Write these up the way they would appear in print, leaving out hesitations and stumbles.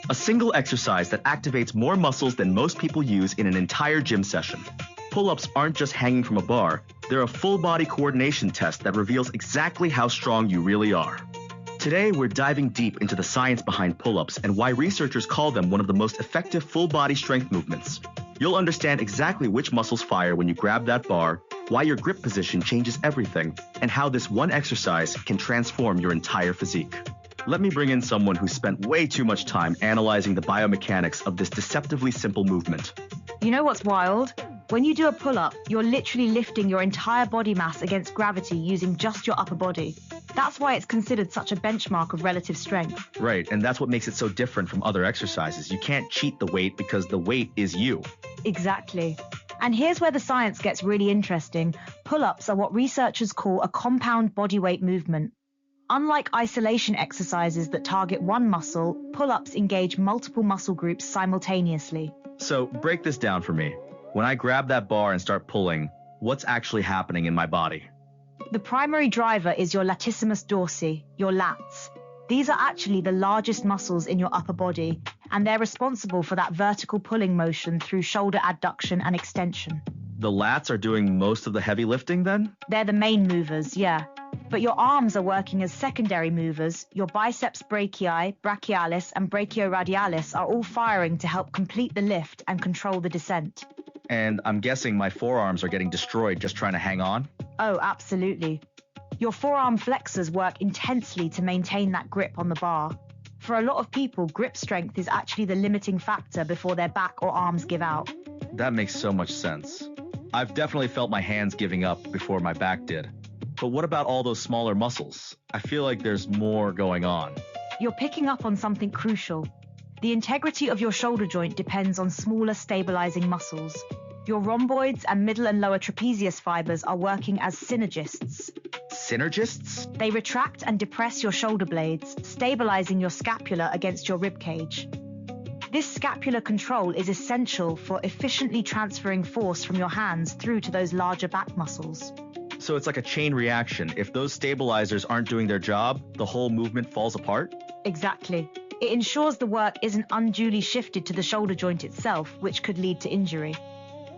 A single exercise that activates more muscles than most people use in an entire gym session. Pull-ups aren't just hanging from a bar, they're a full-body coordination test that reveals exactly how strong you really are. Today, we're diving deep into the science behind pull-ups and why researchers call them one of the most effective full-body strength movements. You'll understand exactly which muscles fire when you grab that bar, why your grip position changes everything, and how this one exercise can transform your entire physique. Let me bring in someone who spent way too much time analyzing the biomechanics of this deceptively simple movement. You know what's wild? When you do a pull-up, you're literally lifting your entire body mass against gravity using just your upper body. That's why it's considered such a benchmark of relative strength. Right, and that's what makes it so different from other exercises. You can't cheat the weight because the weight is you. Exactly. And here's where the science gets really interesting. Pull-ups are what researchers call a compound bodyweight movement. Unlike isolation exercises that target one muscle, pull-ups engage multiple muscle groups simultaneously. So break this down for me. When I grab that bar and start pulling, what's actually happening in my body? The primary driver is your latissimus dorsi, your lats. These are actually the largest muscles in your upper body, and they're responsible for that vertical pulling motion through shoulder adduction and extension. The lats are doing most of the heavy lifting then? They're the main movers, yeah. But your arms are working as secondary movers. Your biceps brachii, brachialis, and brachioradialis are all firing to help complete the lift and control the descent. And I'm guessing my forearms are getting destroyed just trying to hang on? Oh, absolutely. Your forearm flexors work intensely to maintain that grip on the bar. For a lot of people, grip strength is actually the limiting factor before their back or arms give out. That makes so much sense. I've definitely felt my hands giving up before my back did. But what about all those smaller muscles? I feel like there's more going on. You're picking up on something crucial. The integrity of your shoulder joint depends on smaller stabilizing muscles. Your rhomboids and middle and lower trapezius fibers are working as synergists. Synergists? They retract and depress your shoulder blades, stabilizing your scapula against your rib cage. This scapular control is essential for efficiently transferring force from your hands through to those larger back muscles. So it's like a chain reaction. If those stabilizers aren't doing their job, the whole movement falls apart? Exactly. It ensures the work isn't unduly shifted to the shoulder joint itself, which could lead to injury.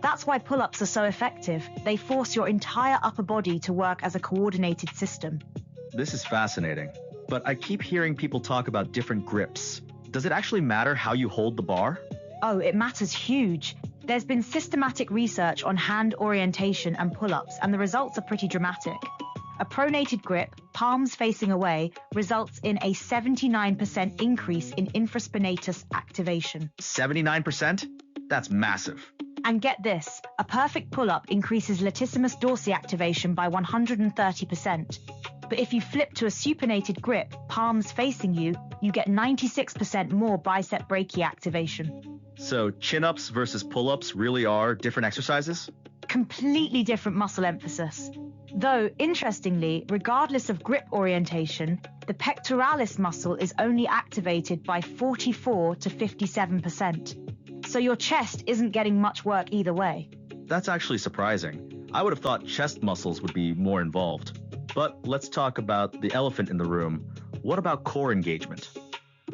That's why pull-ups are so effective. They force your entire upper body to work as a coordinated system. This is fascinating. But I keep hearing people talk about different grips. Does it actually matter how you hold the bar? Oh, it matters huge. There's been systematic research on hand orientation and pull-ups, and the results are pretty dramatic. A pronated grip, palms facing away, results in a 79% increase in infraspinatus activation. 79%? That's massive. And get this, a perfect pull-up increases latissimus dorsi activation by 130%. But if you flip to a supinated grip, palms facing you, you get 96% more bicep brachii activation. So chin-ups versus pull-ups really are different exercises? Completely different muscle emphasis. Though, interestingly, regardless of grip orientation, the pectoralis muscle is only activated by 44 to 57%. So your chest isn't getting much work either way. That's actually surprising. I would have thought chest muscles would be more involved. But let's talk about the elephant in the room. What about core engagement?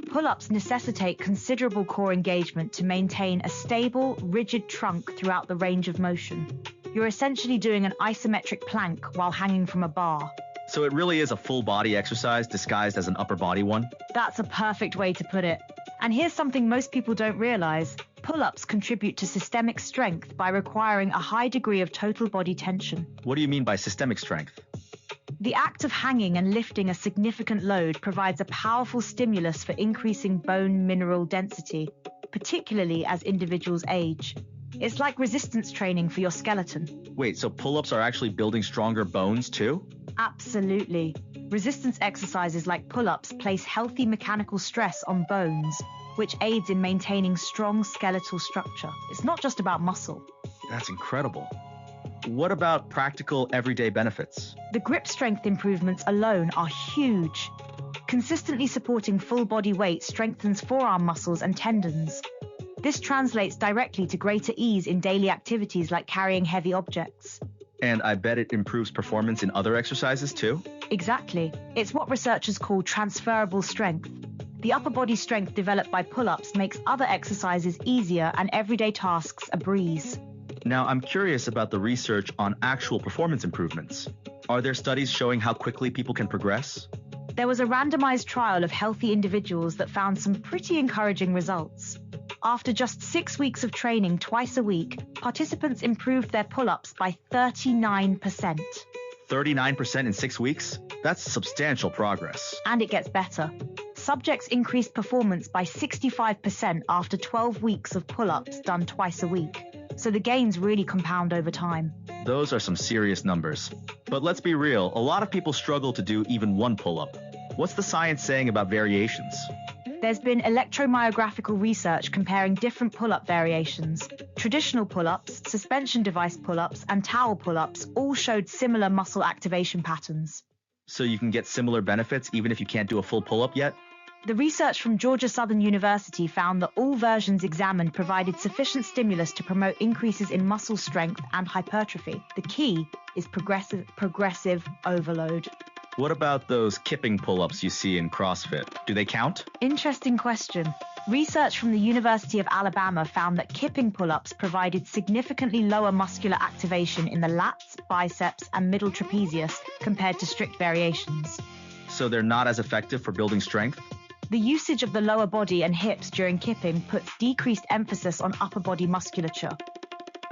Pull-ups necessitate considerable core engagement to maintain a stable, rigid trunk throughout the range of motion. You're essentially doing an isometric plank while hanging from a bar. So it really is a full body exercise disguised as an upper body one? That's a perfect way to put it. And here's something most people don't realize. Pull-ups contribute to systemic strength by requiring a high degree of total body tension. What do you mean by systemic strength? The act of hanging and lifting a significant load provides a powerful stimulus for increasing bone mineral density, particularly as individuals age. It's like resistance training for your skeleton. Wait, so pull-ups are actually building stronger bones too? Absolutely. Resistance exercises like pull-ups place healthy mechanical stress on bones, which aids in maintaining strong skeletal structure. It's not just about muscle. That's incredible. What about practical everyday benefits? The grip strength improvements alone are huge. Consistently supporting full body weight strengthens forearm muscles and tendons. This translates directly to greater ease in daily activities like carrying heavy objects. And I bet it improves performance in other exercises too? Exactly. It's what researchers call transferable strength. The upper body strength developed by pull-ups makes other exercises easier and everyday tasks a breeze. Now, I'm curious about the research on actual performance improvements. Are there studies showing how quickly people can progress? There was a randomized trial of healthy individuals that found some pretty encouraging results. After just 6 weeks of training twice a week, participants improved their pull-ups by 39%. 39% in 6 weeks? That's substantial progress. And it gets better. Subjects increased performance by 65% after 12 weeks of pull-ups done twice a week. So the gains really compound over time. Those are some serious numbers. But let's be real, a lot of people struggle to do even one pull-up. What's the science saying about variations? There's been electromyographical research comparing different pull-up variations. Traditional pull-ups, suspension device pull-ups, and towel pull-ups all showed similar muscle activation patterns. So you can get similar benefits even if you can't do a full pull-up yet? The research from Georgia Southern University found that all versions examined provided sufficient stimulus to promote increases in muscle strength and hypertrophy. The key is progressive overload. What about those kipping pull-ups you see in CrossFit? Do they count? Interesting question. Research from the University of Alabama found that kipping pull-ups provided significantly lower muscular activation in the lats, biceps, and middle trapezius compared to strict variations. So they're not as effective for building strength? The usage of the lower body and hips during kipping puts decreased emphasis on upper body musculature.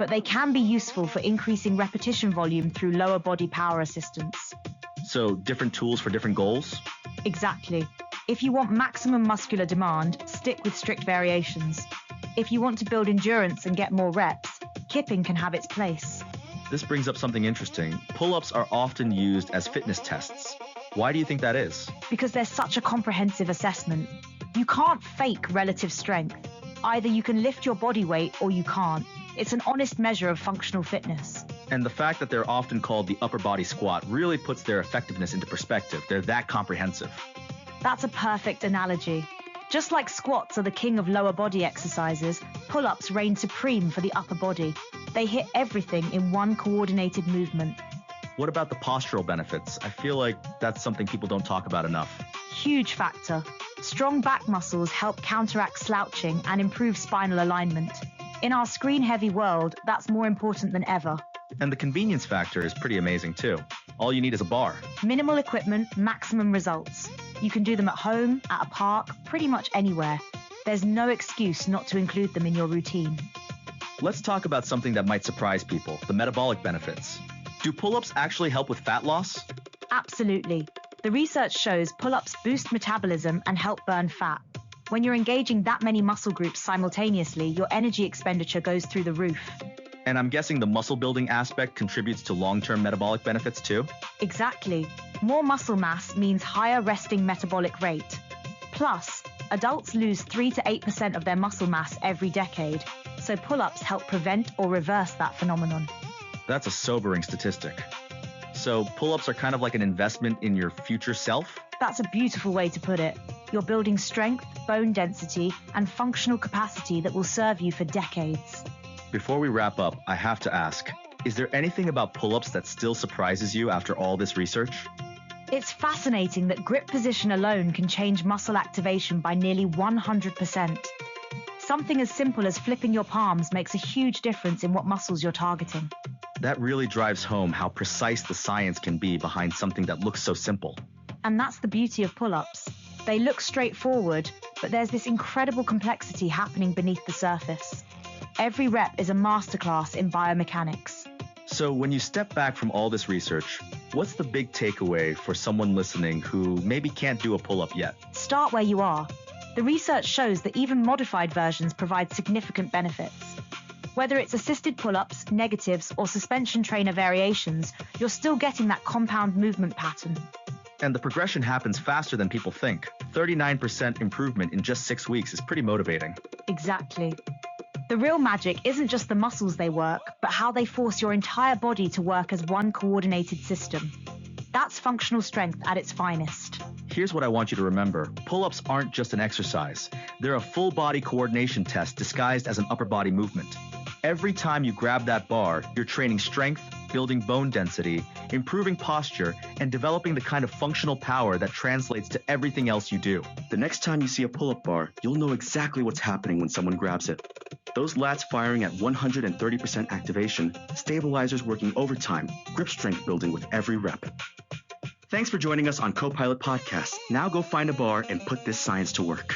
But they can be useful for increasing repetition volume through lower body power assistance. So different tools for different goals? Exactly. If you want maximum muscular demand, stick with strict variations. If you want to build endurance and get more reps, kipping can have its place. This brings up something interesting. Pull-ups are often used as fitness tests. Why do you think that is? Because they're such a comprehensive assessment. You can't fake relative strength. Either you can lift your body weight or you can't. It's an honest measure of functional fitness. And the fact that they're often called the upper body squat really puts their effectiveness into perspective. They're that comprehensive. That's a perfect analogy. Just like squats are the king of lower body exercises, pull-ups reign supreme for the upper body. They hit everything in one coordinated movement. What about the postural benefits? I feel like that's something people don't talk about enough. Huge factor. Strong back muscles help counteract slouching and improve spinal alignment. In our screen-heavy world, that's more important than ever. And the convenience factor is pretty amazing too. All you need is a bar. Minimal equipment, maximum results. You can do them at home, at a park, pretty much anywhere. There's no excuse not to include them in your routine. Let's talk about something that might surprise people, the metabolic benefits. Do pull-ups actually help with fat loss? Absolutely. The research shows pull-ups boost metabolism and help burn fat. When you're engaging that many muscle groups simultaneously, your energy expenditure goes through the roof. And I'm guessing the muscle building aspect contributes to long-term metabolic benefits too? Exactly. More muscle mass means higher resting metabolic rate. Plus, adults lose 3 to 8% of their muscle mass every decade, so pull-ups help prevent or reverse that phenomenon. That's a sobering statistic. So pull-ups are kind of like an investment in your future self? That's a beautiful way to put it. You're building strength, bone density, and functional capacity that will serve you for decades. Before we wrap up, I have to ask, is there anything about pull-ups that still surprises you after all this research? It's fascinating that grip position alone can change muscle activation by nearly 100%. Something as simple as flipping your palms makes a huge difference in what muscles you're targeting. That really drives home how precise the science can be behind something that looks so simple. And that's the beauty of pull-ups. They look straightforward, but there's this incredible complexity happening beneath the surface. Every rep is a masterclass in biomechanics. So when you step back from all this research, what's the big takeaway for someone listening who maybe can't do a pull-up yet? Start where you are. The research shows that even modified versions provide significant benefits. Whether it's assisted pull-ups, negatives, or suspension trainer variations, you're still getting that compound movement pattern. And the progression happens faster than people think. 39% improvement in just 6 weeks is pretty motivating. Exactly. The real magic isn't just the muscles they work, but how they force your entire body to work as one coordinated system. That's functional strength at its finest. Here's what I want you to remember. Pull-ups aren't just an exercise. They're a full body coordination test disguised as an upper body movement. Every time you grab that bar, you're training strength, building bone density, improving posture, and developing the kind of functional power that translates to everything else you do. The next time you see a pull-up bar, you'll know exactly what's happening when someone grabs it. Those lats firing at 130% activation, stabilizers working overtime, grip strength building with every rep. Thanks for joining us on Copilot Podcast. Now go find a bar and put this science to work.